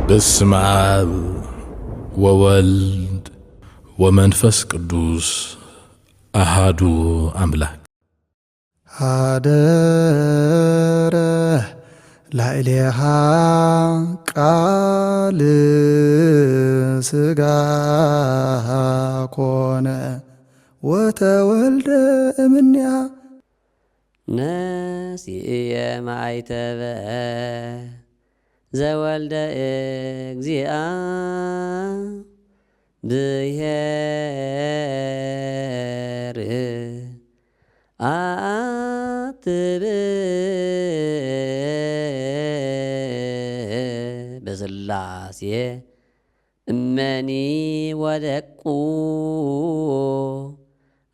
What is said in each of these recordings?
በስመ አብ ወወልድ ወመንፈስ ቅዱስ አሃዱ አምላክ አደረ ላዕሌሃ ቃል ሥጋ ኮነ ወተወልደ እምኔሃ ነሲየ ማይተበ ዘወልደ እግዚአ ብሔር አትብ በስላሴ እመኒ ወደቁ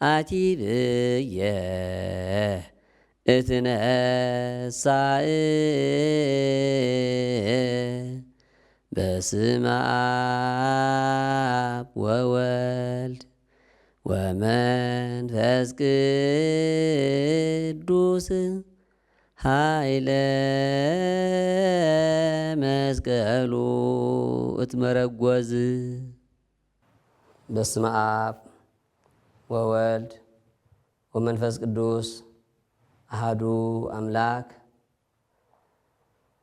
አቲብየ እትነሳእ በስመ አብ ወወልድ ወመንፈስ ቅዱስ ኃይለ መስቀሉ እትመረጐዝ በስመ አብ ወወልድ ወመንፈስ ቅዱስ አሃዱ አምላክ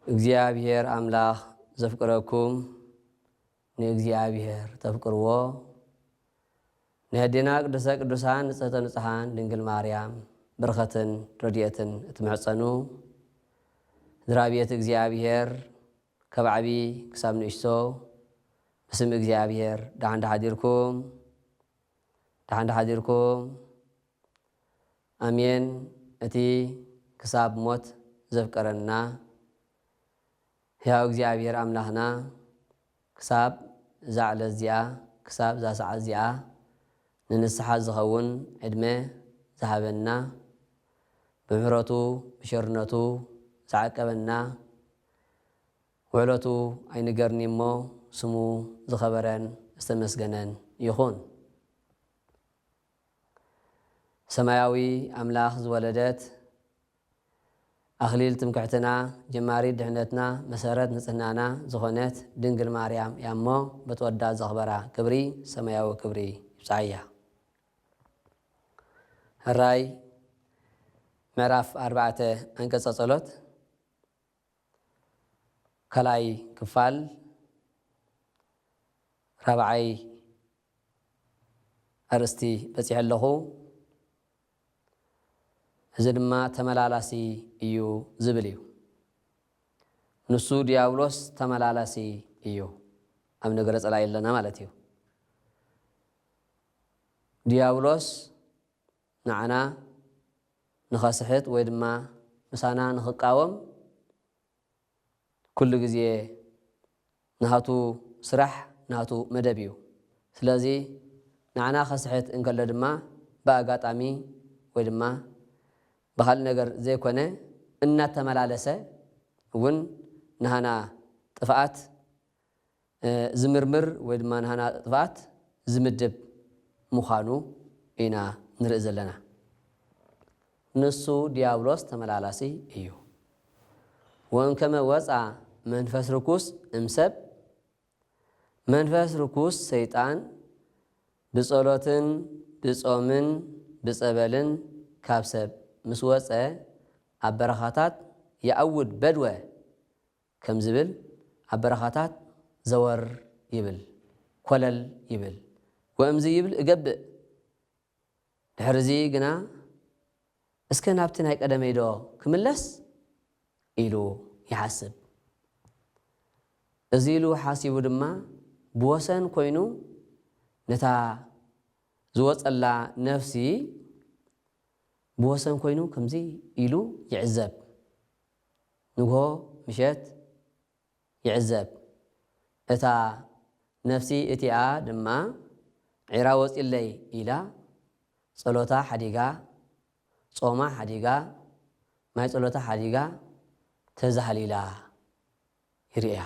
እግዚአብሔር አምላክ ዘፍቅረኩም ንእግዚአብሔር ተፍቅርዎ ንህዲና ቅዱሰ ቅዱሳን ንጽሕተ ንጹሓን ድንግል ማርያም በረኸትን ረድኤትን እትምሕፀኑ ዝራቤት እግዚአብሔር ካብ ዓቢ ክሳብ ንእሽቶ ብስም እግዚአብሔር ዳሓን ዳሓዲርኩም አሜን። እቲ ክሳብ ሞት ዘፍቀረና ሕያው እግዚአብሔር ኣምላኽና ክሳብ እዛ ዕለት እዚኣ ክሳብ እዛ ሰዓት እዚኣ ንንስሓ ዝኸውን ዕድመ ዝሃበና ብምሕረቱ ብሸርነቱ ዝዓቀበና ውዕለቱ ኣይንገርኒ እሞ ስሙ ዝኸበረን ዝተመስገነን ይኹን። ሰማያዊ ኣምላኽ ዝወለደት ኣኽሊል ትምክሕትና ጀማሪት ድሕነትና መሰረት ንጽህናና ዝኾነት ድንግል ማርያም እያ እሞ በተወዳ ዘኽበራ ክብሪ ሰማያዊ ክብሪ ይብፅዓያ። ሕራይ ምዕራፍ 4 አንቀጸ ጸሎት ከላይ ክፋል ራብዓይ ኣርእስቲ በፂሐ ኣለኹ። እዚ ድማ ተመላላሲ እዩ ዝብል እዩ። ንሱ ዲያብሎስ ተመላላሲ እዩ ኣብ ነገረ ጸላይ ኣለና ማለት እዩ። ዲያብሎስ ንዓና ንኸስሕት ወይ ድማ ምሳና ንኽቃወም ኩሉ ግዜ ናቱ ስራሕ ናቱ መደብ እዩ። ስለዚ ንዓና ኸስሕት እንከሎ ድማ ብኣጋጣሚ ወይ ድማ በኻልእ ነገር ዘይኮነ እናተመላለሰ እውን ንሃና ጥፍኣት ዝምርምር ወይ ድማ ንሃና ጥፍኣት ዝምድብ ምዃኑ ኢና ንርኢ ዘለና። ንሱ ዲያብሎስ ተመላላሲ እዩ። ወእንከመ ወፃ መንፈስ ርኩስ እምሰብ መንፈስ ርኩስ ሰይጣን ብጸሎትን ብጾምን ብጸበልን ካብ ሰብ ምስ ወፀ ኣብ በረኻታት የአውድ በድወ ከም ዝብል ኣብ በረኻታት ዘወር ይብል ኮለል ይብል ወእምዚ ይብል እገብእ ድሕርዚ ግና እስከ ናብቲ ናይ ቀደመይ ዶ ክምለስ ኢሉ ይሓስብ። እዚ ኢሉ ሓሲቡ ድማ ብወሰን ኮይኑ ነታ ዝወፀላ ነፍሲ ብወሰን ኮይኑ ከምዚ ኢሉ ይዕዘብ። ንግሆ ምሸት ይዕዘብ። እታ ነፍሲ እቲኣ ድማ ዒራ ወፂለይ ኢላ ጸሎታ ሓዲጋ ጾማ ሓዲጋ ማይ ጸሎታ ሓዲጋ ተዛሃሊላ ይርያ።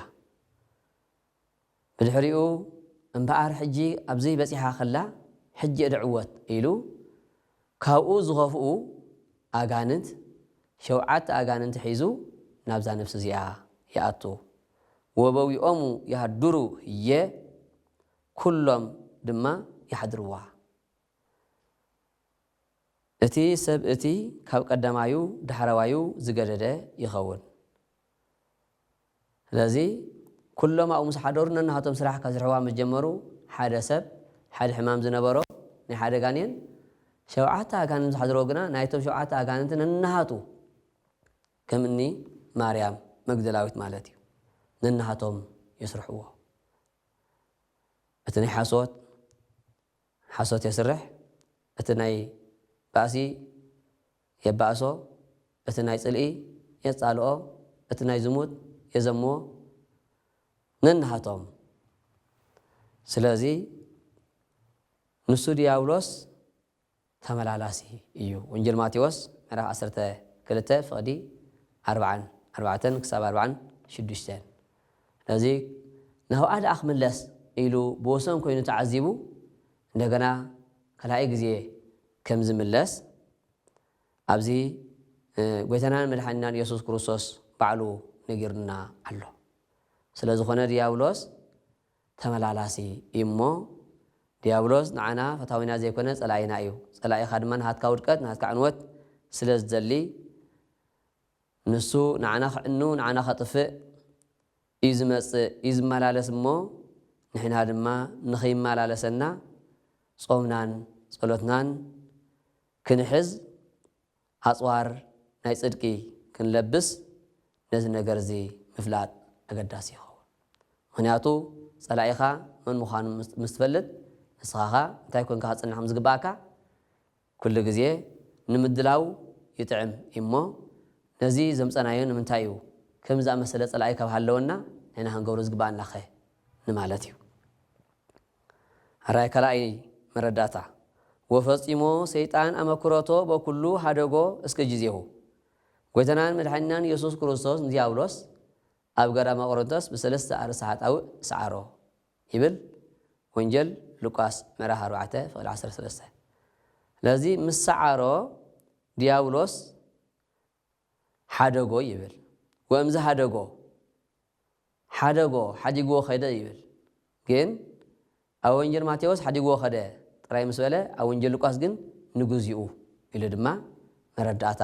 ብድሕሪኡ እምበኣር ሕጂ ኣብዚ በፂሓ ኸላ ሕጂ እድዕወት ኢሉ ካብኡ ዝኸፍኡ ኣጋንንት 7 ኣጋንንት ሒዙ ናብዛ ነፍሲ እዚኣ ይኣቱ ወበዊኦም ይሃድሩ እየ ኩሎም ድማ ይሓድርዋ እቲ ሰብ እቲ ካብ ቀዳማዩ ዳሕረዋዩ ዝገደደ ይኸውን ስለዚ ኩሎም ኣብኡ ምስ ሓደሩ ነናሃቶም ስራሕ ከዝርሕዋ ምስ ጀመሩ ሓደ ሰብ ሓደ ሕማም ዝነበሮ ናይ ሓደ ጋኔን 7 ኣጋንንት ዝሓድሮ ግና ናይቶም 7 ኣጋንንት ነናሃቱ ከምኒ ማርያም መግደላዊት ማለት እዩ ነናሃቶም ይስርሕዎ እቲ ናይ ሓሶት የስርሕ እቲ ናይ ባእሲ የባእሶ እቲ ናይ ጽልኢ የጻልኦ እቲ ናይ ዝሙት የዘምዎ ነናሃቶም ስለዚ ንሱ ዲያብሎስ ተመላላሲ እዩ ወንጀል ማቴዎስ ምዕራፍ 12 ፍቕዲ 4 ክሳብ 46 ስለዚ ናብኣ ደኣ ክምለስ ኢሉ ብወሰን ኮይኑ ተዓዚቡ እንደገና ካልኣይ ግዜ ከም ዝምለስ ኣብዚ ጎይታናን መድሓኒናን ኢየሱስ ክርስቶስ ባዕሉ ነጊርና ኣሎ ስለ ዝኾነ ዲያብሎስ ተመላላሲ እሞ ዲያብሎስ ንዓና ፈታዊና ዘይኮነ ጸላኢና እዩ ጸላኢኻ ድማ ንሃትካ ውድቀት ንሃትካ ዕንወት ስለ ዝደሊ ንሱ ንዓና ክዕኑ ንዓና ከጥፍእ እዩ ዝመጽእ እዩ ዝመላለስ እሞ ንሕና ድማ ንኸይመላለሰና ጾምናን ጸሎትናን ክንሕዝ ኣጽዋር ናይ ጽድቂ ክንለብስ ነዚ ነገር እዚ ምፍላጥ ኣገዳሲ ይኸውን ምክንያቱ ጸላኢኻ መን ምዃኑ ምስ ትፈልጥ ንስኻኻ እንታይ ኮንካ ክጽንሕ ከም ዝግባእካ ኩሉ ግዜ ንምድላው ይጥዕም እሞ ነዚ ዘምፀናዮ ንምንታይ እዩ ከም ዝኣመሰለ ጸላኢ ካብ ሃለወና ንሕና ክንገብሮ ዝግባአና ኸ ንማለት እዩ ራይ ካልኣይ መረዳእታ ወፈጺሞ ሰይጣን ኣመክሮቶ በኩሉ ሃደጎ እስከ ጊዜሁ ጎይታናን መድሓኒናን ኢየሱስ ክርስቶስ ንዲያብሎስ ኣብ ገዳመ ቆሮንቶስ ብ3 ኣርእስሓጣዊ ሰዓሮ ይብል ወንጀል ሉቃስ ምዕራፍ 4 ፍቕዲ 13 ስለዚ ምስ ሰዓሮ ዲያብሎስ ሓደጎ ይብል ወእምዝ ሓደጎ ሓዲግዎ ኸደ ይብል ግን ኣብ ወንጀል ማቴዎስ ሓዲግዎ ኸደ ጥራይ ምስ በለ ኣብ ወንጀል ሉቃስ ግን ንግዚኡ ኢሉ ድማ መረዳእታ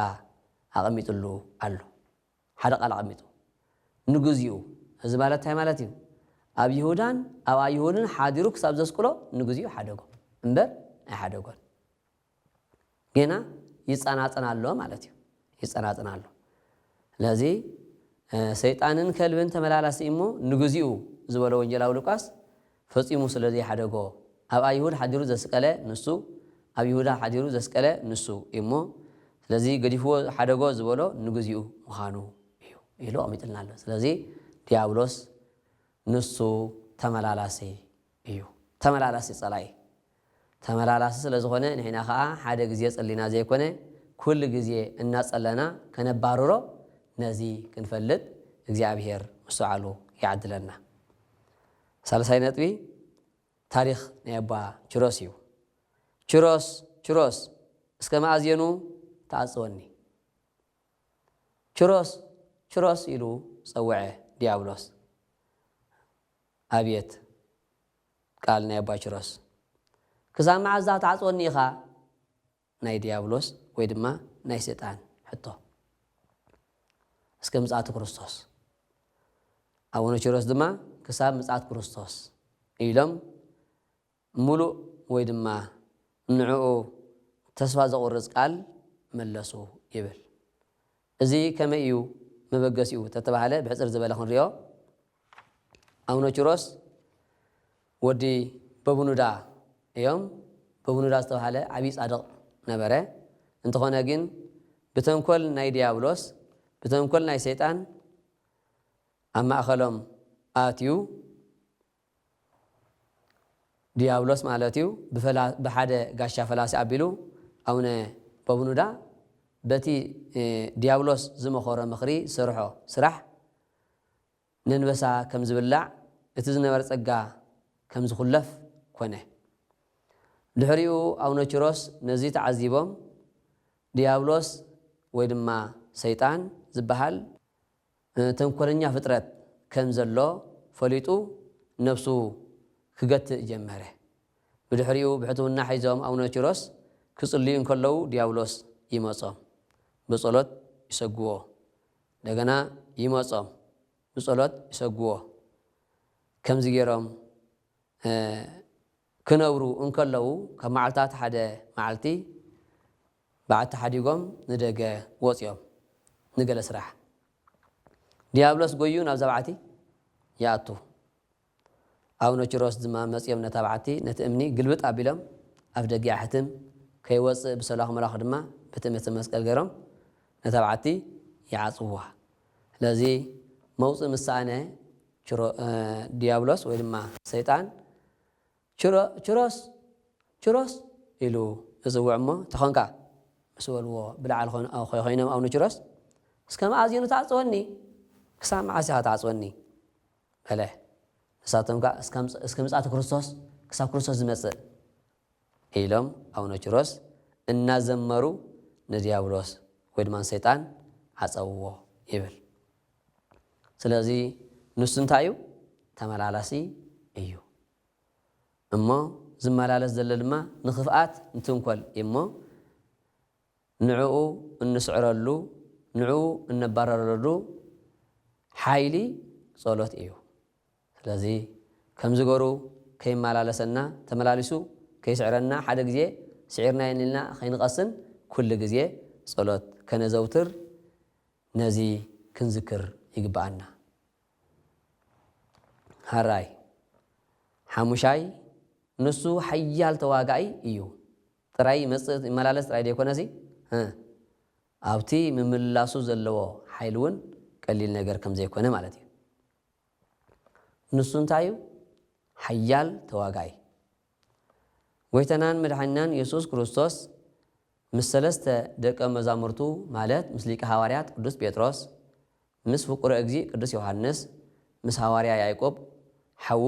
ኣቐሚጡሉ ኣሎ ሓደ ቃል ኣቐሚጡ ንግዚኡ እዚ ማለት እንታይ ማለት እዩ ኣብ ይሁዳን ኣብ ኣይሁድን ሓዲሩ ክሳብ ዘስቅሎ ንግዚኡ ሓደጎ እምበር ኣይሓደጎን ገና ይጸናጸና ኣሎ ማለት እዩ ይጸናጸና ኣሎ ስለዚ ሰይጣንን ከልብን ተመላላሲ እሞ ንግዚኡ ዝበሎ ወንጀላዊ ሉቃስ ፈጺሙ ስለዚ ሓደጎ ኣብ ኣይሁድ ሓዲሩ ዘስቀለ ንሱ ኣብ ይሁዳ ሓዲሩ ዘስቀለ ንሱ እሞ ስለዚ ገዲፍዎ ሓደጎ ዝበሎ ንግዚኡ ምዃኑ እዩ ኢሉ ኣቐሚጥልና ኣሎ ስለዚ ዲያብሎስ ንሱ ተመላላሲ እዩ ተመላላሲ ጸላኢ ተመላላሲ ስለ ዝኾነ ንሕና ከዓ ሓደ ግዜ ጸሊና ዘይኮነ ኩሉ ግዜ እናጸለና ከነባርሮ ነዚ ክንፈልጥ እግዚአብሔር ምስዓሉ ይዓድለና ሳልሳይ ነጥቢ ታሪክ ናይ ኣባ ችሮስ እዩ ችሮስ እስከ ማእዝየኑ ተዓጽወኒ ችሮስ ኢሉ ጸውዐ ዲያብሎስ ኣብየት ቃል ናይ ኣባ ችሮስ ክሳብ መዓዝ ተዓጽወኒ ኢኻ ናይ ዲያብሎስ ወይ ድማ ናይ ሰይጣን ሕቶ እስከ ምጽአት ክርስቶስ ኣቡነ ችሮስ ድማ ክሳብ ምጽአት ክርስቶስ ኢሎም ሙሉእ ወይ ድማ ንዕኡ ተስፋ ዘቑርጽ ቃል መለሱ ይብል እዚ ከመይ እዩ መበገሲኡ ተተባሃለ ብሕፅር ዝበለ ክንሪኦ ኣቡነ ችሮስ ወዲ በቡኑዳ እዮም በቡኑዳ ዝተባሃለ ዓብይ ጻድቕ ነበረ እንተኾነ ግን ብተንኮል ናይ ዲያብሎስ ብተንኮል ናይ ሰይጣን ኣብ ማእኸሎም ኣትዩ ዲያብሎስ ማለት እዩ ብሓደ ጋሻ ፈላሲ ኣቢሉ ኣቡነ በቡኑዳ በቲ ዲያብሎስ ዝመኸሮ ምኽሪ ስርሖ ስራሕ ነንበሳ ከም ዝብላዕ እቲ ዝነበረ ጸጋ ከም ዝኹለፍ ኮነ ድሕሪኡ ኣቡነ ችሮስ ነዚ ተዓዚቦም ዲያብሎስ ወይ ድማ ሰይጣን ዝበሃል ተንኮለኛ ፍጥረት ከም ዘሎ ፈሊጡ ነፍሱ ክገትእ ጀመረ ብድሕሪኡ ብሕትውና ሒዞም ኣቡነ ኪሮስ ክጽልዩ እንከለዉ ዲያብሎስ ይመጾም ብጸሎት ይሰግዎ እንደገና ይመጾም ብጸሎት ይሰግዎ ከምዚ ገይሮም ክነብሩ እንከለዉ ካብ መዓልታት ሓደ መዓልቲ በዓቲ ሓዲጎም ንደገ ወፂኦም ንገለ ስራሕ ዲያብሎስ ጎዩ ናብ ዛብዓቲ ይኣቱ ኣቡነ ኪሮስ ድማ መጺኦም ነታ በዓቲ ነቲ እምኒ ግልብጥ ኣቢሎም ኣፍ ደገ ሕትም ከይወፅእ ብሰላኹ መላኹ ድማ ብትእምቲ መስቀል ገይሮም ነታ በዓቲ ይዓጽውዋ ስለዚ መውፅእ ምሳኣነ ዲያብሎስ ወይ ድማ ሰይጣን ኪሮስ ኪሮስ ኢሉ እጽውዕ እሞ ተኾንካ ምስ በልዎ ብላዕል ኮይኖም ኣቡነ ኪሮስ እስከ መዓዝኑ ተዓጽወኒ ክሳብ መዓዝ ኢኻ ተዓጽወኒ በለ ንሳቶም ከዓ እስከ ምጽኣት ክርስቶስ ክሳብ ክርስቶስ ዝመጽእ ኢሎም ኣቡነ ኪሮስ እናዘመሩ ንዲያብሎስ ወይ ድማ ሰይጣን ዓጸውዎ ይብል ስለዚ ንሱ እንታይ እዩ ተመላላሲ እዩ እሞ ዝመላለስ ዘሎ ድማ ንኽፍኣት እንትንኰል እሞ ንዕኡ እንስዕረሉ ንዕኡ እነባረረሉ ሓይሊ ጸሎት እዩ ስለዚ ከም ዝገሩ ከይመላለሰና ተመላሊሱ ከይስዕረና ሓደ ግዜ ስዒርና የንልና ከይንቐስን ኩሉ ግዜ ጸሎት ከነዘውትር ነዚ ክንዝክር ይግባአና ሃራይ ሓሙሻይ ንሱ ሓያል ተዋጋኢ እዩ ጥራይ መጽእ ይመላለስ ጥራይ ደይኮነሲ ኣብቲ ምምላሱ ዘለዎ ሓይል እውን ቀሊል ነገር ከም ዘይኮነ ማለት እዩ ንሱ እንታይ እዩ ሓያል ተዋጋኢ ጎይታናን መድሓኒናን ኢየሱስ ክርስቶስ ምስ ሰለስተ ደቀ መዛሙርቱ ማለት ምስ ሊቀ ሐዋርያት ቅዱስ ጴጥሮስ ምስ ፍቁረ እግዚእ ቅዱስ ዮሐንስ ምስ ሐዋርያ ያዕቆብ ሓዉ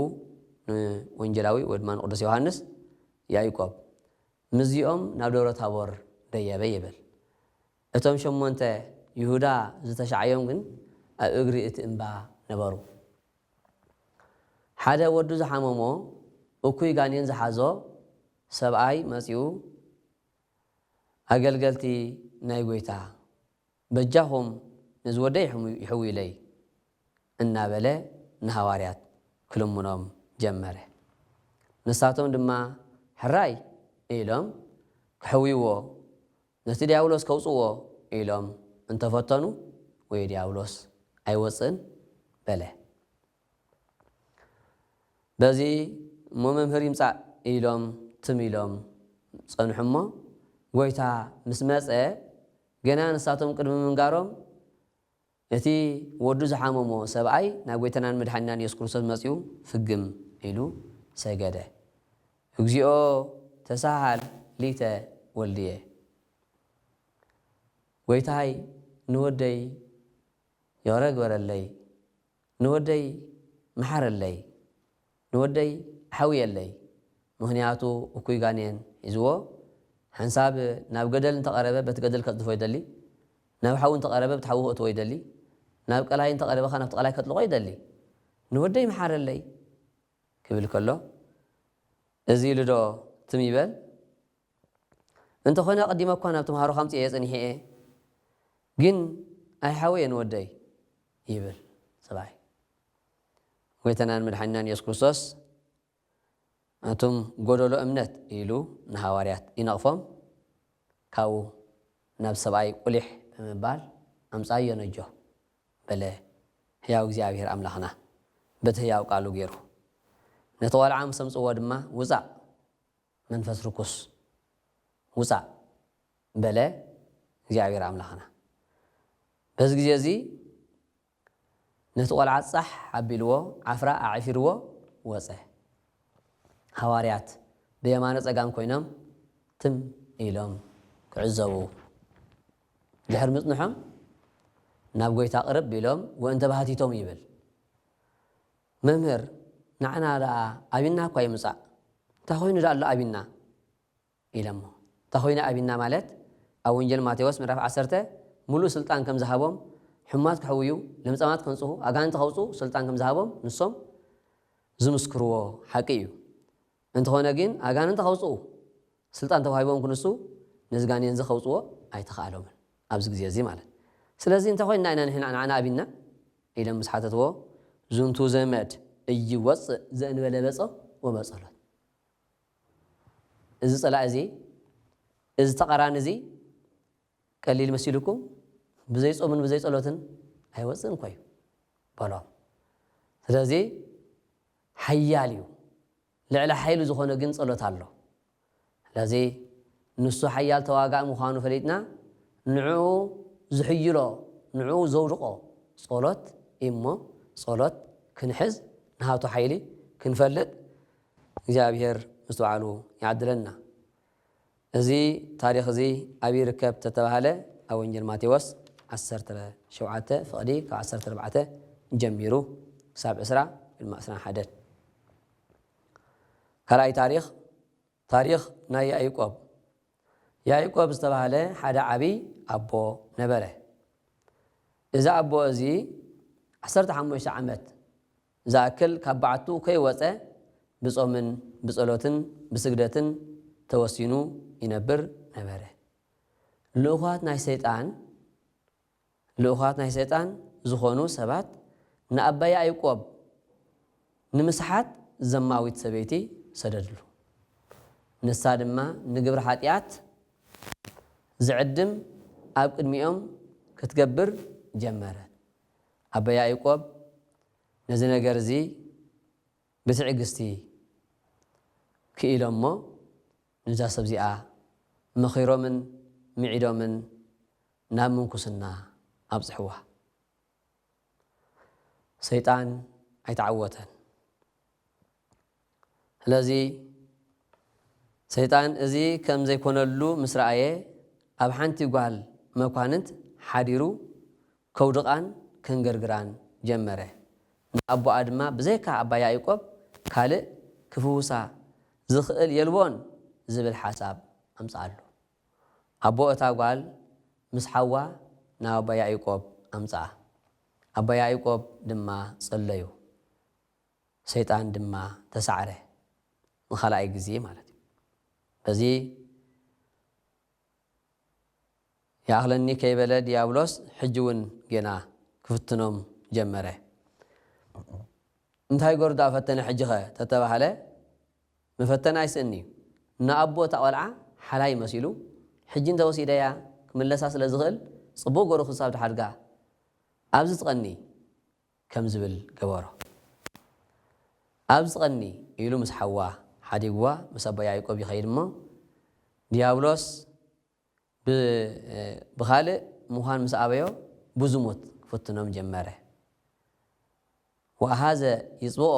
ወንጀላዊ ወይ ድማ ቅዱስ ዮሐንስ ያዕቆብ ምዚኦም ናብ ደብረ ታቦር ደየበ ይብል እቶም ሸሞንተ ይሁዳ ዝተሻዓዮም ግን ኣብ እግሪ እቲ እምባ ነበሩ ሓደ ወዱ ዝሓመሞ እኩይ ጋኔን ዝሓዞ ሰብኣይ መጺኡ ኣገልገልቲ ናይ ጎይታ በጃኹም ንዝወደ ይሕውይለይ እናበለ ንሃዋርያት ክልሙኖም ጀመረ ንሳቶም ድማ ሕራይ ኢሎም ክሕውይዎ ነቲ ዲያብሎስ ከውፅዎ ኢሎም እንተፈተኑ ወይ ዲያብሎስ ኣይወፅን በለ በዚ እሞ መምህር ይምጻእ ኢሎም ትም ኢሎም ጸንሑ እሞ ጎይታ ምስ መፀ ገና ንሳቶም ቅድሚ ምንጋሮም እቲ ወዱ ዝሓመሞ ሰብኣይ ናብ ጎይታናን መድሓኒናን ኢየሱስ ክርስቶስ መጺኡ ፍግም ኢሉ ሰገደ እግዚኦ ተሳሃል ሊተ ወልድየ ጎይታይ ንወደይ የወረ ግበረለይ ንወደይ መሓረለይ ንወደይ ሓውየለይ ምክንያቱ እኩይ ጋኔን ሒዝዎ ሓንሳብ ናብ ገደል እንተቐረበ በቲ ገደል ከጥፎ ይደሊ ናብ ሓው እንተቐረበ በቲ ሓው ከእትዎ ይደሊ ናብ ቀላይ እንተቐረበኻ ናብቲ ቀላይ ከጥልቆ ይደሊ ንወደይ መሓረለይ ክብል ከሎ እዚ ኢሉ ዶ ትም ይበል እንተኾነ ቀዲመ እኳ ናብ ተምሃሮ ከምፂ እየ ፀኒሐ እየ ግን ኣይሓወየ ንወደይ ይብል ሰብኣይ ጎይታናን መድሓኒናን ኢየሱስ ክርስቶስ ኣቶም ጎደሎ እምነት ኢሉ ንሃዋርያት ይነቕፎም ካብኡ ናብ ሰብኣይ ቁሊሕ ብምባል ኣምፃዮ ነጆ በለ ሕያው እግዚኣብሔር ኣምላኽና በቲ ሕያው ቃሉ ገይሩ ነቲ ቆልዓ ምስ ኣምፅዎ ድማ ውፃእ መንፈስ ርኩስ ውፃእ በለ እግዚኣብሔር ኣምላኽና በዚ ግዜ እዚ ነቲ ቆልዓ ፃሕ ኣቢልዎ ዓፍራ ኣዕፊርዎ ወፀ ሃዋርያት ብየማነ ፀጋም ኮይኖም ትም ኢሎም ክዕዘቡ ድሕሪ ምፅንሖም ናብ ጎይታ ቅርብ ኢሎም ወእንተ ባህቲቶም ይብል መምህር ንዓና ደኣ ኣብና እኳ ይምፃእ እንታይ ኮይኑ ዳ ኣሎ ኣብና ኢሎሞ እንታይ ኮይኑ ኣብና ማለት ኣብ ወንጀል ማቴዎስ ምዕራፍ 10 ሙሉእ ስልጣን ከም ዝሃቦም ሕማት ክሕውዩ ለምፀማት ከንፅሁ ኣጋንንቲ ከውፁ ስልጣን ከም ዝሃቦም ንሶም ዝምስክርዎ ሓቂ እዩ እንተኾነ ግን ኣጋንንት ከውፅኡ ስልጣን ተዋሂቦም ክንሱ ነዝጋንየን ዝኸውፅዎ ኣይተኻኣሎምን ኣብዚ ግዜ እዚ ማለት ስለዚ እንታይ ኮይና ኢና ንሕና ኣብና ኢሎም ምስ ሓተትዎ ዝንቱ ዘመድ እይወፅእ ዘእንበለ በፆ ወመፀሎት እዚ ፀላእ እዚ እዚ ተቐራኒ እዚ ቀሊል መሲልኩም ብዘይ ጾምን ብዘይ ጸሎትን ኣይወፅእን ኮዩ በሎም ስለዚ ሓያል እዩ ልዕሊ ሓይሉ ዝኾነ ግን ጸሎት ኣሎ ስለዚ ንሱ ሓያል ተዋጋእ ምዃኑ ፈሊጥና ንዕኡ ዝሕይሎ ንዕኡ ዘውድቆ ጸሎት እሞ ጸሎት ክንሕዝ ንሃብቶ ሓይሊ ክንፈልጥ እግዚአብሔር ምስ በዓሉ ይዓድለና እዚ ታሪኽ እዚ ኣብ ይርከብ ተተባሃለ ኣብ ወንጌል ማቴዎስ 17 ፍቕዲ ካብ 14 ጀሚሩ ክሳብ 20-21 ካልኣይ ታሪኽ ናይ ያዕቆብ ዝተባሃለ ሓደ ዓብይ ኣቦ ነበረ እዚ ኣቦ እዚ 15 ዓመት ዝኣክል ካብ በዓቱ ከይወፀ ብጾምን ብጸሎትን ብስግደትን ተወሲኑ ይነብር ነበረ ልኡኻት ናይ ሰይጣን ዝኾኑ ሰባት ንኣባ ያዕቆብ ንምስሓት ዘማዊት ሰበይቲ ሰደድሉ ንሳ ድማ ንግብሪ ኃጢአት ዝዕድም ኣብ ቅድሚኦም ክትገብር ጀመረት ኣባ ያዕቆብ ነዚ ነገር እዚ ብትዕግስቲ ክኢሎሞ ንዛ ሰብ እዚኣ መኺሮምን ምዒዶምን ናብ ምንኩስና ኣብፅሕዋ ሰይጣን ኣይተዓወተን ስለዚ ሰይጣን እዚ ከም ዘይኮነሉ ምስ ረአየ ኣብ ሓንቲ ጓል መኳንንት ሓዲሩ ከውድቃን ከንገርግራን ጀመረ ንኣቦኣ ድማ ብዘይካ ኣባ ያዕቆብ ካልእ ክፍውሳ ዝኽእል የልቦን ዝብል ሓሳብ ኣምፃኣሉ ኣቦ እታ ጓል ምስ ሓዋ ናብ ኣባ ያዕቆብ ኣምፃኣ ኣባ ያዕቆብ ድማ ጸለዩ ሰይጣን ድማ ተሳዕረ ንኻልኣይ ግዜ ማለት እዩ በዚ ያእኽለኒ ከይበለ ዲያብሎስ ሕጂ እውን ገና ክፍትኖም ጀመረ እንታይ ጎርዳ ፈተነ ሕጂ ኸ ተተባሃለ መፈተና ኣይስእኒ ንኣቦ እታ ቆልዓ ሓላይ መሲሉ ሕጂ እንተወሲደያ ክምለሳ ስለ ዝኽእል ጽቡቕ ጎሩ ክሳብ ድሓድጋ ኣብዚ ትቐኒ ከም ዝብል ገበሮ ኣብዚ ትቐኒ ኢሉ ምስ ሓዋ ሓዲግዋ ምስ ኣባ ያዕቆብ ይኸይድ እሞ ዲያብሎስ ብኻልእ ምዃን ምስ ኣበዮ ብዝሙት ክፍትኖም ጀመረ ወኣሃዘ ይፅብኦ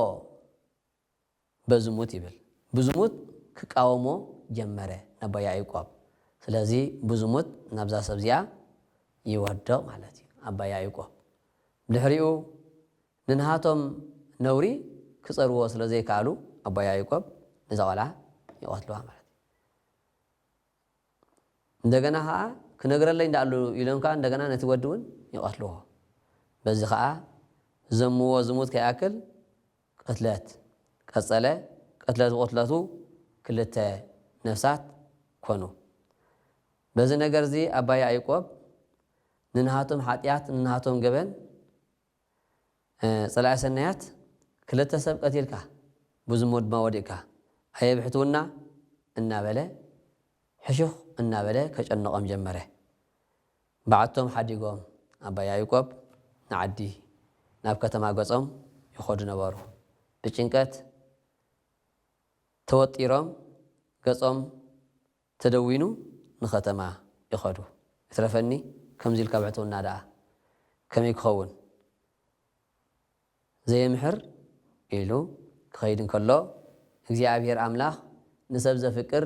በዝሙት ይብል ብዝሙት ክቃወሞ ጀመረ ኣባ ያዕቆብ ስለዚ ብዝሙት ናብዛ ሰብ እዚኣ ይወድቕ ማለት እዩ ኣባ ያዕቆብ ድሕሪኡ ንንሃቶም ነውሪ ክፀርዎ ስለ ዘይከኣሉ ኣባ ያዕቆብ ነዛ ቆልዓ ይቐትልዋ ማለት እዩ እንደገና ከዓ ክነግረለይ እንዳኣሉ ኢሎም ከዓ እንደገና ነቲ ወዲ እውን ይቐትልዎ በዚ ከዓ ዘምዎ ዝሙት ከይኣክል ቅትለት ቀፀለ ቅትለት ብቕትለቱ 2 ነፍሳት ኮኑ በዚ ነገር እዚ ኣባ ያዕቆብ ንንሃቶም ሓጢአት ንንሃቶም ገበን ፀላኢ ሰናያት 2 ሰብ ቀቲልካ ብዝሙት ድማ ወዲቕካ ኣየብሕትውና እናበለ ሕሹኽ እናበለ ከጨነቆም ጀመረ ባዓቶም ሓዲጎም ኣባ ያዕቆብ ንዓዲ ናብ ከተማ ገጾም ይኸዱ ነበሩ ብጭንቀት ተወጢሮም ገጾም ተደዊኑ ንኸተማ ይኸዱ እትረፈኒ ከምዚ ኢልካ ብሕትውና ደኣ ከመይ ክኸውን ዘየምሕር ኢሉ ክኸይድ እንከሎ እግዚኣብሔር ኣምላኽ ንሰብ ዘፍቅር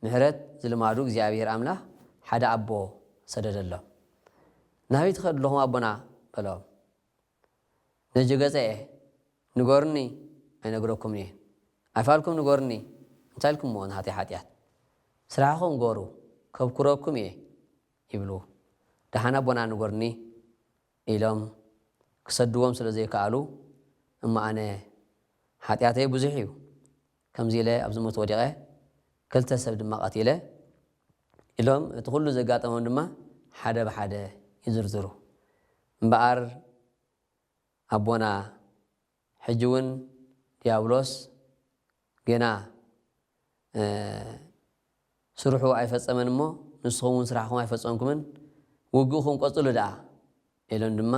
ምሕረት ዝልማዱ እግዚኣብሔር ኣምላኽ ሓደ ኣቦ ሰደደሎም ናበይ ትኸዱ ኣለኹም ኣቦና በሎም ነጂ ገፀአ ንጎርኒ ኣይነግረኩም እየ ኣይፋልኩም ንጎርኒ እንታይ ኢልኩም ሞ ንሃተይ ሓጢአት ስራሕኹም ጎሩ ከብኩረኩም እየ ይብሉ ደሓና ኣቦና ንጎርኒ ኢሎም ክሰድዎም ስለ ዘይከኣሉ እማ ኣነ ሓጢኣተይ ብዙሕ እዩ ከምዚ ኢለ ኣብዚ ሞት ወዲቐ ክልተ ሰብ ድማ ቀቲለ ኢሎም እቲ ኩሉ ዘጋጠሞም ድማ ሓደ ብሓደ ይዝርዝሩ እምበኣር ኣቦና ሕጂ እውን ዲያብሎስ ገና ስርሑ ኣይፈፀመን እሞ ንስኹም እውን ስራሕኩም ኣይፈፀምኩምን ውግእኩም ቆፅሉ ደኣ ኢሎም ድማ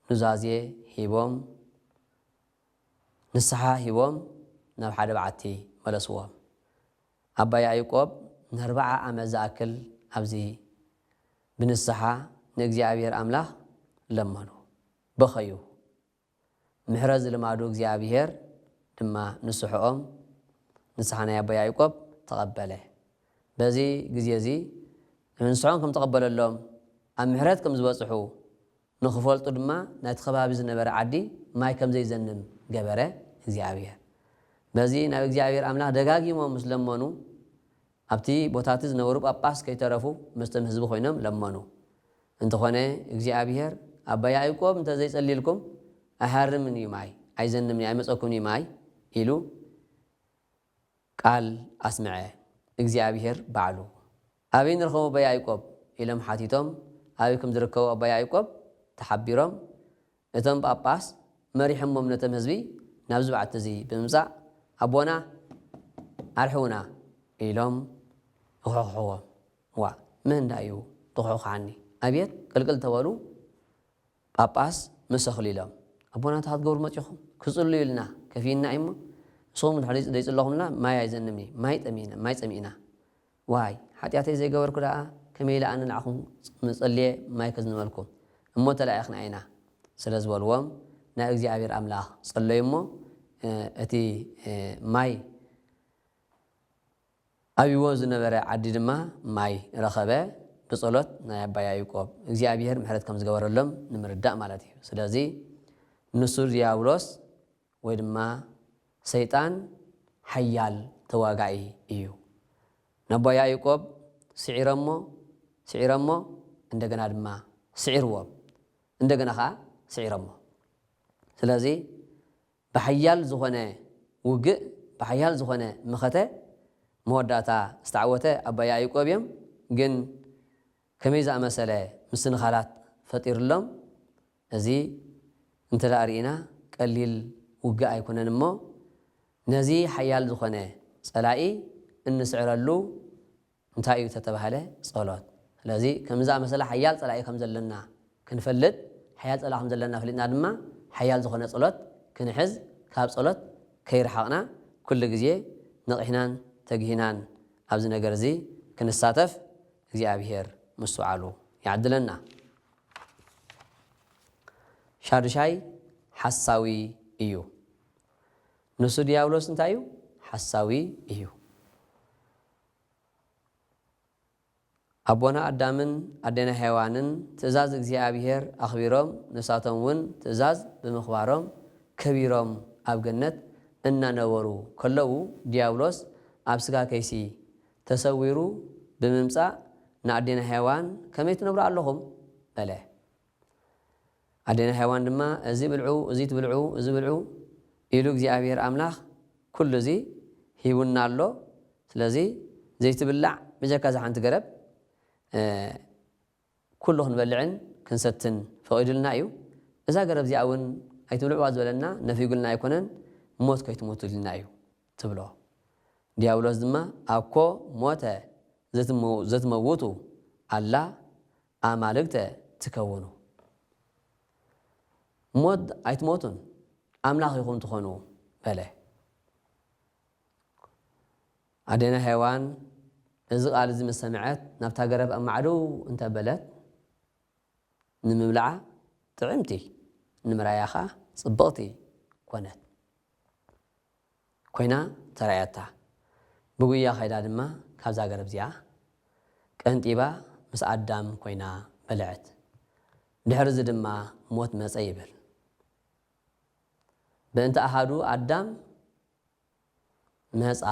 ኑዛዜ ሂቦም ንስሓ ሂቦም ናብ ሓደ በዓቲ መለስዎም ኣባ ያዕቆብ ን40 ዓመት ዝኣክል ኣብዚ ብንስሓ ንእግዚኣብሔር ኣምላኽ ለመኑ በኸዩ ምሕረት ዝልማዱ እግዚኣብሔር ድማ ንስሕኦም ንስሓ ናይ ኣባ ያዕቆብ ተቐበለ በዚ ግዜ እዚ ንስሖም ከም ተቐበለሎም ኣብ ምሕረት ከም ዝበፅሑ ንኽፈልጡ ድማ ናይቲ ከባቢ ዝነበረ ዓዲ ማይ ከም ዘይዘንም ገበረ እግዚኣብሔር በዚ ናብ እግዚኣብሔር ኣምላኽ ደጋጊሞም ምስ ለመኑ ኣብቲ ቦታቲ ዝነበሩ ጳጳስ ከይተረፉ ምስቶም ህዝቢ ኮይኖም ለመኑ እንተኾነ እግዚኣብሔር ኣባ ያዕቆብ እንተዘይጸሊልኩም ኣይሃርምን እዩ ማይ ኣይዘንምኒ ኣይመፀኩምኒ ማይ ኢሉ ቃል ኣስምዐ እግዚኣብሔር ባዕሉ ኣበይ ንረኸቡ ኣባ ያዕቆብ ኢሎም ሓቲቶም ኣበይ ከም ዝርከቡ ኣባ ያዕቆብ ተሓቢሮም እቶም ጳጳስ መሪሖሞም ነቶም ህዝቢ ናብዚ በዓቲ እዚ ብምምፃእ ኣቦና ኣርሕውና ኢሎም ይኹሕኽሕዎም ዋ ምንዳ እዩ ትኹሕኻዓኒ ኣብየት ቅልቅል ተበሉ ጳጳስ መሰኽሉ ኢሎም ኣቦና እንታይ ክትገብሩ መፂኹም ክፅሉ ኢልና ከፊና እሞ ንስኹም ድሕሪ ዘይፅለኹምና ማይ ኣይዘንምኒ ማይ ፀሚእና ዋይ ሓጢኣተይ ዘይገበርኩ ደኣ ከመይ ኢለ ኣነ ንዓኹም ምፀልየ ማይ ከዝንበልኩም እሞ ተላኢኽና ኢና ስለ ዝበልዎም ናይ እግዚኣብሔር ኣምላኽ ፀለዩ እሞ እቲ ማይ ኣብይዎ ዝነበረ ዓዲ ድማ ማይ ረኸበ ብጸሎት ናይ ኣባ ያዕቆብ እግዚኣብሔር ምሕረት ከም ዝገበረሎም ንምርዳእ ማለት እዩ ስለዚ ንሱ ዲያብሎስ ወይ ድማ ሰይጣን ሓያል ተዋጋኢ እዩ ንኣባ ያዕቆብ ስዒሮሞ እንደገና ድማ ስዒርዎም እንደገና ከዓ ስዒሮሞ ስለዚ ብሓያል ዝኾነ ውግእ ብሓያል ዝኾነ ምኸተ መወዳእታ ዝተዓወተ ኣባ ያዕቆብ እዮም ግን ከመይ ዝኣመሰለ ምስንኻላት ፈጢሩሎም እዚ እንተዳ ርኢና ቀሊል ውግእ ኣይኮነን እሞ ነዚ ሓያል ዝኾነ ፀላኢ እንስዕረሉ እንታይ እዩ ተተባሃለ ጸሎት ስለዚ ከምዚ ዝኣመሰለ ሓያል ፀላኢ ከም ዘለና ክንፈልጥ ሓያል ፀላኢ ከም ዘለና ፍሊጥና ድማ ሓያል ዝኾነ ጸሎት ክንሕዝ ካብ ጸሎት ከይረሓቕና ኩሉ ግዜ ነቒሕናን ተግሂናን ኣብዚ ነገር እዚ ክንሳተፍ እግዚኣብሔር ምስ በዓሉ ይዓድለና ሻድሻይ ሓሳዊ እዩ ንሱ ዲያብሎስ እንታይ እዩ ሓሳዊ እዩ ኣቦና ኣዳምን ኣዴና ሔዋንን ትእዛዝ እግዚኣብሔር ኣኽቢሮም ንሳቶም እውን ትእዛዝ ብምኽባሮም ከቢሮም ኣብ ገነት እናነበሩ ከለዉ ዲያብሎስ ኣብ ስጋ ከይሲ ተሰዊሩ ብምምፃእ ንኣዴና ሔዋን ከመይ ትነብሩ ኣለኹም በለ ኣዴና ሔዋን ድማ እዚ ብልዑ እዚ ትብልዑ እዚ ብልዑ ኢሉ እግዚኣብሔር ኣምላኽ ኩሉ እዚ ሂቡና ኣሎ ስለዚ ዘይትብላዕ ብጀካ ዝሓንቲ ገረብ ኩሉ ክንበልዕን ክንሰትን ፈቒዱልና እዩ እዛ ገረብ እዚኣ እውን ኣይትብልዕዋ ዝበለና ነፊጉልና ኣይኮነን ሞት ከይትሞቱልና እዩ ትብሎ ዲያብሎስ ድማ ኣኮ ሞተ ዘትመውቱ ኣላ ኣማልክተ ትከውኑ ሞት ኣይትሞቱን ኣምላኽ ኢኹም ትኾኑ በለ ኣዴና ሔዋን እዚ ቃል እዚ ምስ ሰምዐት ናብታ ገረብ ኣብ ማዕዱ እንተበለት ንምብልዓ ጥዕምቲ ንምራያ ኸ ጽብቕቲ ኮነት ኮይና ተራእያታ ብጉያ ኸይዳ ድማ ካብዛ ገረብ እዚኣ ቀንጢባ ምስ ኣዳም ኮይና በልዐት ድሕሪ እዚ ድማ ሞት መፀ ይብል በእንተ ኣሃዱ ኣዳም መፃ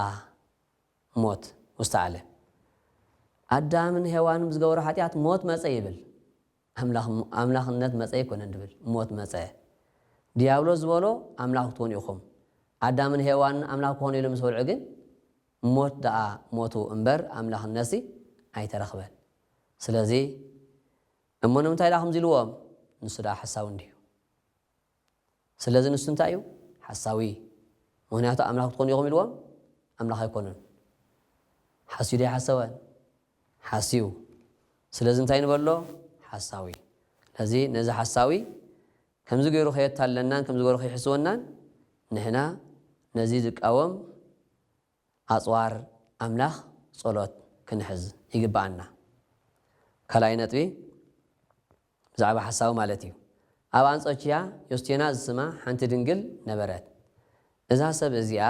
ሞት ውስተ ዓለም ኣዳምን ሔዋንን ብዝገበሩ ሓጢኣት ሞት መፀ ይብል ኣምላኽነት መፀ ይኮነን ድብል ሞት መፀ ዲያብሎስ ዝበሎ ኣምላኽ ክትኮኑ ኢኹም አዳምን ሔዋን አምላክ ሆኖ ኢሎም ሰውልዑ ግን ሞት ደኣ ሞቱ እምበር አምላኽነሲ ኣይተረኽበን ስለዚ እሞን እንታይ ዳኹም ዝልዎም ንሱ ደኣ ሓሳዊ እንዲሁ ስለዚ ንሱ እንታይ እዩ ሓሳዊ ምክንያቱ አምላክ ትኾኑ ኢኹም ኢልዎም አምላኽ ኣይኮኑን ሓስዩ ዶ ይሓሰወን ሓስዩ ስለዚ እንታይ ንበሎ ሓሳዊ ስለዚ ነዚ ሓሳዊ ከምዚ ገይሩ ከየታለናን ከምዚ ገይሩ ከይሕስወናን ንሕና ነዚ ዝቃወም ኣፅዋር አምላኽ ጸሎት ክንሕዝ ይግባአና ካልኣይ ነጥቢ ብዛዕባ ሓሳዊ ማለት እዩ ኣብ አንጾኪያ ዮስቴና ዝስማ ሓንቲ ድንግል ነበረት እዛ ሰብ እዚኣ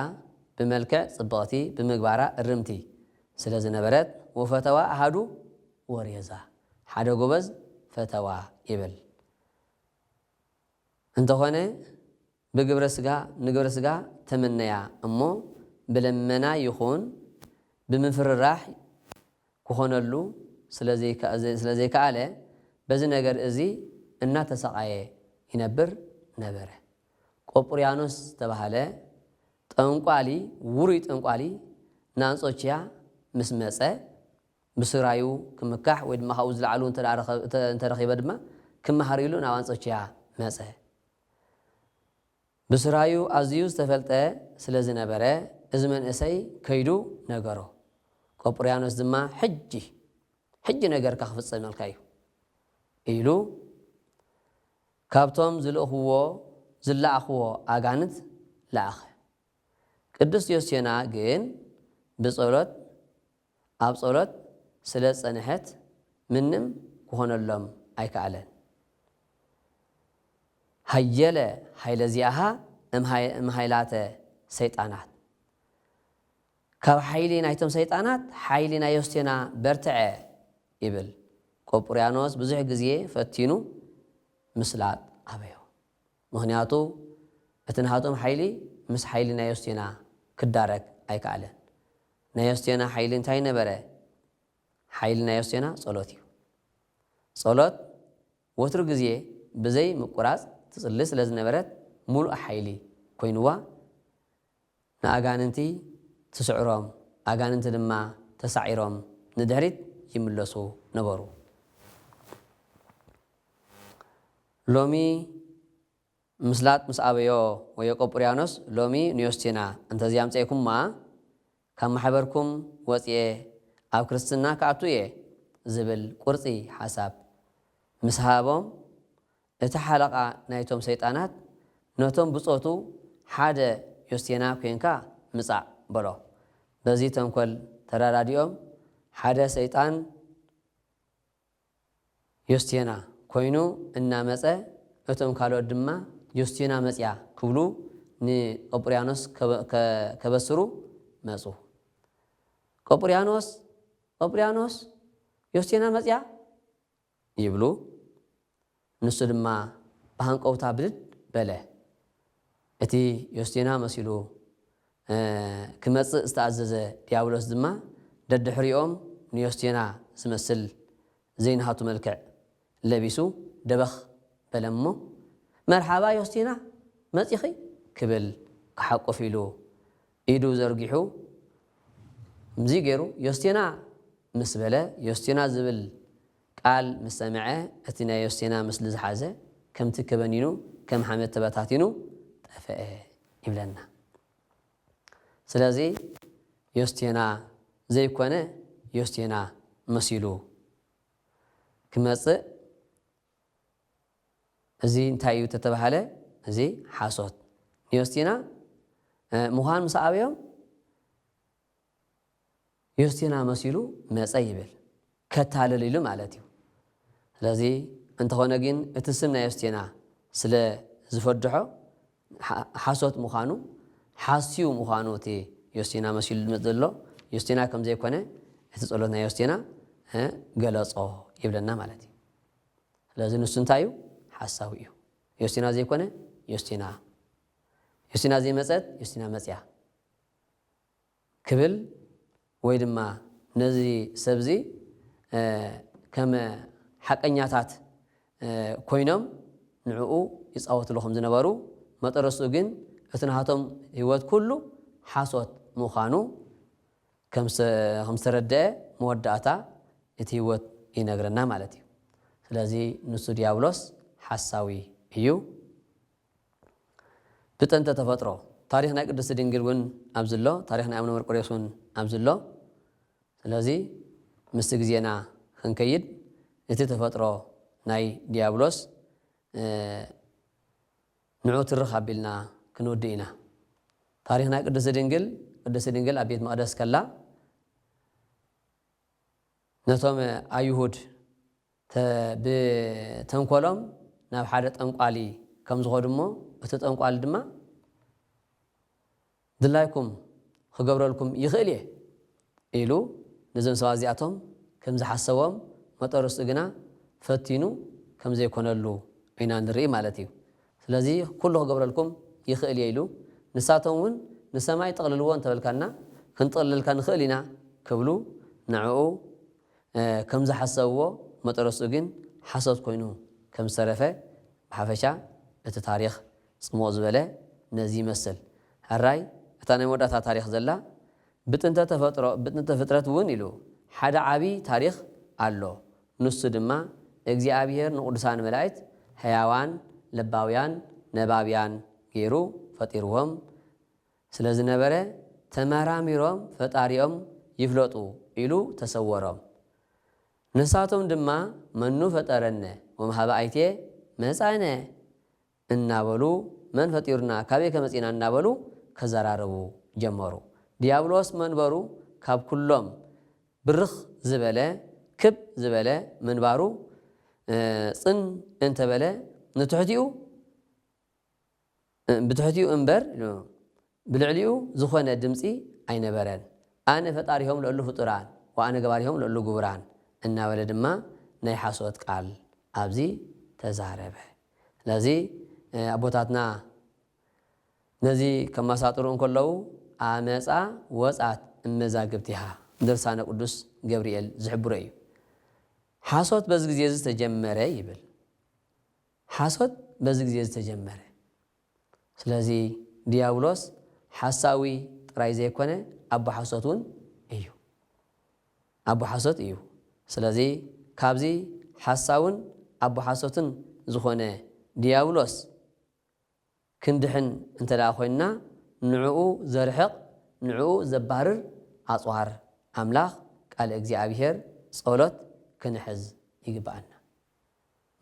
ብመልክዕ ጽብቕቲ ብምግባራ እርምቲ ስለ ዝነበረት ወፈተዋ ኣሃዱ ወርየዛ ሓደ ጎበዝ ፈተዋ ይብል እንተኾነ ብግብረ ስጋ ተመነያ እሞ ብለመና ይኹን ብምፍርራሕ ክኾነሉ ስለዘይከኣለ በዚ ነገር እዚ እናተሰቃየ ይነብር ነበረ ቆጵርያኖስ ተባሃለ ጠንቋሊ ውሩይ ጠንቋሊ ንአንጾኪያ ምስ መፀ ብስራዩ ክምካሕ ወይ ድማ ካብኡ ዝለዓሉ እንተረኺበ ድማ ክመሃር ኢሉ ናብ አንጾኪያ መፀ ብስራዩ ኣዝዩ ዝተፈልጠ ስለ ዝነበረ እዚ መንእሰይ ከይዱ ነገሮ ቆጵርያኖስ ድማ ሕጂ ነገርካ ክፍፀመልካ እዩ ኢሉ ካብቶም ዝለኣኽዎ ኣጋንት ለኣኸ ቅዱስ ዮስቴና ግን ብጸሎት ኣብ ጸሎት ስለ ጸንሐት ምንም ክኾነሎም ኣይከኣለን ሃየለ ሃይለ ዚኣሃ እምሃይላተ ሰይጣናት ካብ ሓይሊ ናይቶም ሰይጣናት ሓይሊ ናይ ዮስቴና በርትዐ ይብል ቆጵርያኖስ ብዙሕ ግዜ ፈቲኑ ምስላጥ ኣበዮ ምክንያቱ እቲ ናሃቶም ሓይሊ ምስ ሓይሊ ናይ ዮስቴና ክዳረግ ኣይከኣለን ናይ ዮስቴና ሓይሊ እንታይ ነበረ ሓይሊ ናይ ዮስቴና ጸሎት እዩ ጸሎት ወትሩ ግዜ ብዘይ ምቁራጽ ትጽሊ ስለ ዝነበረት ሙሉእ ሓይሊ ኮይኑዋ ንኣጋንንቲ ትስዕሮም ኣጋንንቲ ድማ ተሳዒሮም ንድሕሪት ይምለሱ ነበሩ ሎሚ ምስላጥ ምስ ኣበዮ ወይ ቆጵርያኖስ ሎሚ ንዮስቴና እንተዚያ ኣምፀአኩምማ ካብ ማሕበርኩም ወፅኤ ኣብ ክርስትና ከኣቱ እየ ዝብል ቁርፂ ሓሳብ ምስ ሃቦም እቲ ሓለቓ ናይቶም ሰይጣናት ነቶም ብጾቱ ሓደ ዮስቴና ኮንካ ምጻእ በሎ በዚ ተንኮል ተራዳዲኦም ሓደ ሰይጣን ዮስቴና ኮይኑ እናመፀ እቶም ካልኦት ድማ ዮስቴና መፅያ ክብሉ ንቆጵርያኖስ ከበስሩ መፁ ቆጵርያኖስ ዮስቴና መፅያ ይብሉ ንሱ ድማ ብሃንቀውታ ብልድ በለ እቲ ዮስቴና መሲሉ ክመፅእ ዝተኣዘዘ ዲያብሎስ ድማ ደድሕሪኦም ንዮስቴና ዝመስል ዘይናሃቱ መልክዕ ለቢሱ ደበኽ በለሞ መርሓባ ዮስቴና መፂኺ ክብል ክሓቆፍ ኢሉ ኢዱ ዘርጊሑ ምዚ ገይሩ ዮስቴና ምስ በለ ዮስቴና ዝብል ቃል ምስ ሰምዐ እቲ ናይ ዮስቴና ምስሊ ዝሓዘ ከምቲ ከበኒኑ ከም ሓመድ ተበታቲኑ ጠፍአ ይብለና ስለዚ ዮስቴና ዘይኮነ ዮስቴና መሲሉ ክመፅእ እዚ እንታይ እዩ ተተባሃለ እዚ ሓሶት ንዮስቴና ምዃን ምስ ኣበዮም ዮስቴና መሲሉ መፀ ይብል ከታለል ኢሉ ማለት እዩ ስለዚ እንተኾነ ግን እቲ ስም ናይ ዮስቴና ስለ ዝፈድሖ ሓሶት ምዃኑ ሓስዩ ምዃኑ እቲ ዮስቴና መሲሉ ዝመፅ ዘሎ ዮስቴና ከም ዘይኮነ እቲ ጸሎት ናይ ዮስቴና ገለጾ ይብለና ማለት እዩ ስለዚ ንሱ እንታይ እዩ ሓሳዊ እዩ ዮስቴና ዘይኮነ ዮስቴና ዘይመፀት ዮስቴና መፅያ ክብል ወይ ድማ ነዚ ሰብዚ ከም ሓቀኛታት ኮይኖም ንዕኡ ይፃወትሉ ከም ዝነበሩ መጠረሱ ግን እትናቶም ህይወት ኩሉ ሓሶት ምዃኑ ከም ዝተረድአ መወዳእታ እቲ ህይወት ይነግረና ማለት እዩ። ስለዚ ንሱ ዲያብሎስ ሓሳዊ እዩ። ብጥንተ ተፈጥሮ ታሪክ ናይ ቅድስቲ ድንግል እውን ኣብዝሎ ታሪክ ናይ ኣቡነ መርቆሬዎስ እውን ኣብዝሎ። ስለዚ ምስቲ ግዜና ክንከይድ እቲ ተፈጥሮ ናይ ዲያብሎስ ንዑ ትርኽ ኣቢልና ክንውድእ ኢና። ታሪክ ናይ ቅድስቲ ድንግል ኣብ ቤት መቅደስ ከላ ነቶም ኣይሁድ ብተንኮሎም ናብ ሓደ ጠንቋሊ ከም ዝኸዱ እሞ እቲ ጠንቋሊ ድማ ድላይኩም ክገብረልኩም ይኽእል እየ ኢሉ ነዞም ሰባት እዚኣቶም ከም ዝሓሰቦም መጠርሱ ግና ፈቲኑ ከም ዘይኮነሉ ኢና ንርኢ ማለት እዩ። ስለዚ ኩሉ ክገብረልኩም ይኽእል እየ ኢሉ ንሳቶም እውን ንሰማይ ጠቕልልዎ እንተበልካና ክንጠቕልልካ ንኽእል ኢና ክብሉ ንዕኡ ከም ዝሓሰብዎ መጠረሱ ግን ሓሶት ኮይኑ ከም ዝተረፈ ብሓፈሻ እቲ ታሪክ ጽምኦ ዝበለ ነዚ ይመስል። ሕራይ እታ ናይ መወዳእታ ታሪክ ዘላ ብጥንተ ተፈጥሮ ብጥንተ ፍጥረት እውን ኢሉ ሓደ ዓብይ ታሪክ ኣሎ። ንሱ ድማ እግዚኣብሔር ንቅዱሳን መላእክት ሕያዋን ለባውያን ነባብያን ገይሩ ፈጢርዎም ስለ ዝነበረ ተመራሚሮም ፈጣሪኦም ይፍለጡ ኢሉ ተሰወሮም። ንሳቶም ድማ መኑ ፈጠረነ ወመሃበ ኣይቴ መጻነ እናበሉ መን ፈጢሩና ካበይ ከመጺና እናበሉ ከዘራረቡ ጀመሩ። ዲያብሎስ መንበሩ ካብ ኩሎም ብርኽ ዝበለ ክብ ዝበለ መንባሩ ጽን እንተበለ ንትሕቲኡ ብትሕቲኡ እምበር ብልዕሊኡ ዝኾነ ድምፂ ኣይነበረን። ኣነ ፈጣሪሆም ለሉ ፍጡራን ወኣነ ገባሪሆም ለሉ ጉቡራን እናበለ ድማ ናይ ሓሶት ቃል ኣብዚ ተዛረበ። ስለዚ ኣቦታትና ነዚ ከማሳጥሩ እንከለዉ ኣመፃ ወፃት እመዛግብቲሃ ድርሳነ ቅዱስ ገብርኤል ዝሕብሮ እዩ። ሓሶት በዚ ግዜ ዝተጀመረ ይብል። ሓሶት በዚ ግዜ ዝተጀመረ ስለዚ ዲያብሎስ ሓሳዊ ጥራይ ዘይኮነ ኣቦ ሓሶት እውን እዩ። ኣቦ ሓሶት እዩ። ስለዚ ካብዚ ሓሳውን ኣቦ ሓሶትን ዝኾነ ዲያብሎስ ክንድሕን እንተደኣ ኮይንና ንዕኡ ዘርሕቕ ንዕኡ ዘባርር ኣጽዋር ኣምላኽ ቃል እግዚኣብሔር ጸሎት ክንሕዝ ይግባአና።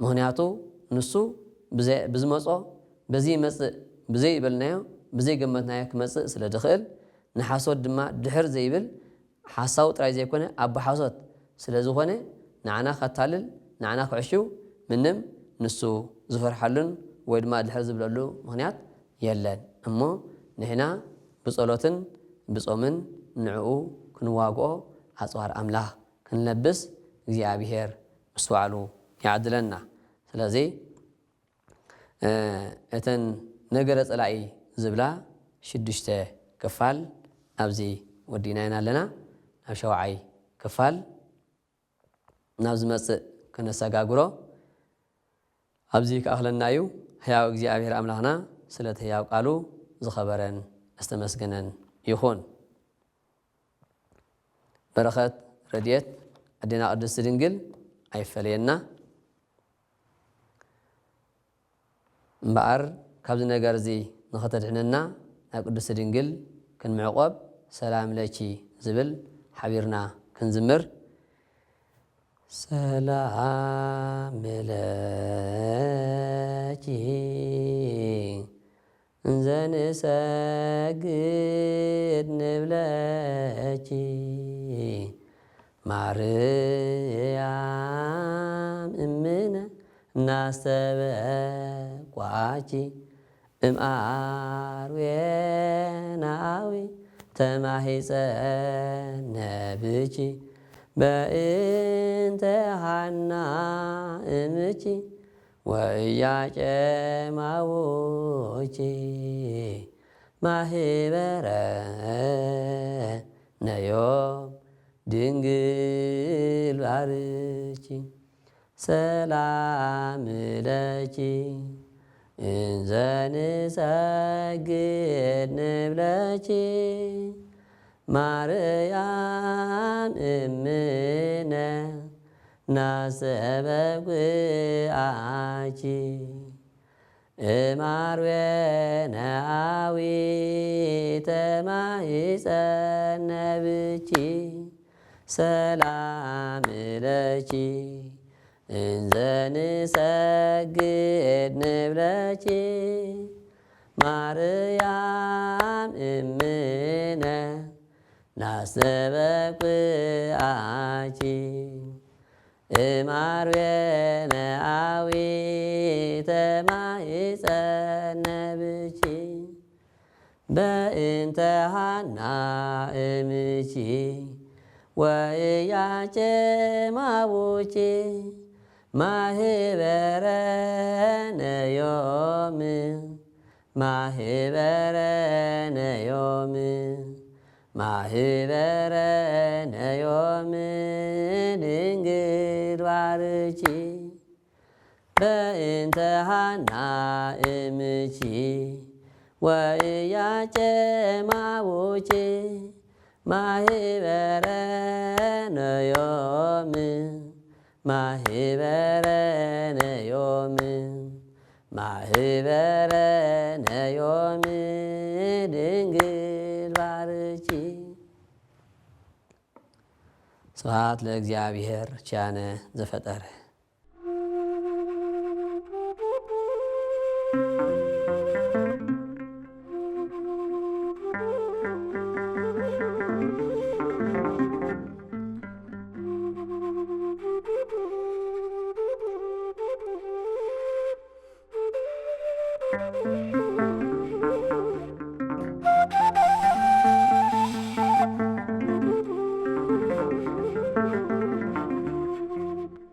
ምክንያቱ ንሱ ብዝመጾ በዚ ይመጽእ ብዘይ ይበልናዮ ብዘይ ገመትናዮ ክመጽእ ስለ ድኽእል ንሓሶት ድማ ድሕር ዘይብል ሓሳዊ ጥራይ ዘይኮነ ኣቦ ሓሶት ስለ ዝኾነ ንዓና ከታልል ንዓና ክዕሽው ምንም ንሱ ዝፈርሓሉን ወይ ድማ ድሕር ዝብለሉ ምክንያት የለን እሞ ንሕና ብጸሎትን ብጾምን ንዕኡ ክንዋግኦ ኣጽዋር ኣምላኽ ክንለብስ እግዚኣብሔር ምስ ባዕሉ ይዓድለና። ስለዚ እተን ነገረ ጸላኢ ዝብላ 6 ክፋል ኣብዚ ወዲና ኢና ኣለና። ናብ 7ይ ክፋል ናብ ዝመጽእ ክነሰጋግሮ ኣብዚ ከኣኽለና እዩ። ሕያው እግዚኣብሔር ኣምላኽና ስለቲ ሕያው ቃሉ ዝኸበረን ዝተመስገነን ይኹን። በረኸት ረድኤት ኣዴና ቅድስቲ ድንግል ኣይፈለየና እምበኣር ካብዚ ነገር እዚ ንኸተድሕነና ናብ ቅድስቲ ድንግል ክንምዕቆብ ሰላም ለኪ ዝብል ሓቢርና ክንዝምር ሰላም ለኪ እንዘንሰግድ ንብለኪ ማርያም እምነ እናስተበቋኪ እምኣርዌናዊ ተማሂፀነብኪ በእንተ ሃና እምኪ ወኢያቄማውኪ ማህበረ ነዮም ድንግል ባርኪ ሰላም ለኪ እንዘንሰግድ ንብለኪ ማርያም እምነ ናስተበኩአኪ እማርዌነ አዊተ ማኅፀነ ብኪ ሰላም ለኪ እንዘንሰግድ ንብለኪ ማርያም እምነ ናስተበኩአኪ እማርዌነ አዊተ ማኅፀነ ብኪ በእንተ ሐና እምኪ ወኢያቄም አቡኪ ማኅበረነ ዮም ማኅበረነ ዮም ማኅበረነ ዮም ድንግል ባርኪ በእንተ ሐና እምኪ ወኢያቄም አቡኪ ማኅበረነ ዮም ማኅበረነ ዮም ማኅበረነ ዮም ድንግል ባርኪ። ስብሐት ለእግዚአብሔር ቻነ ዘፈጠረ። Thank you.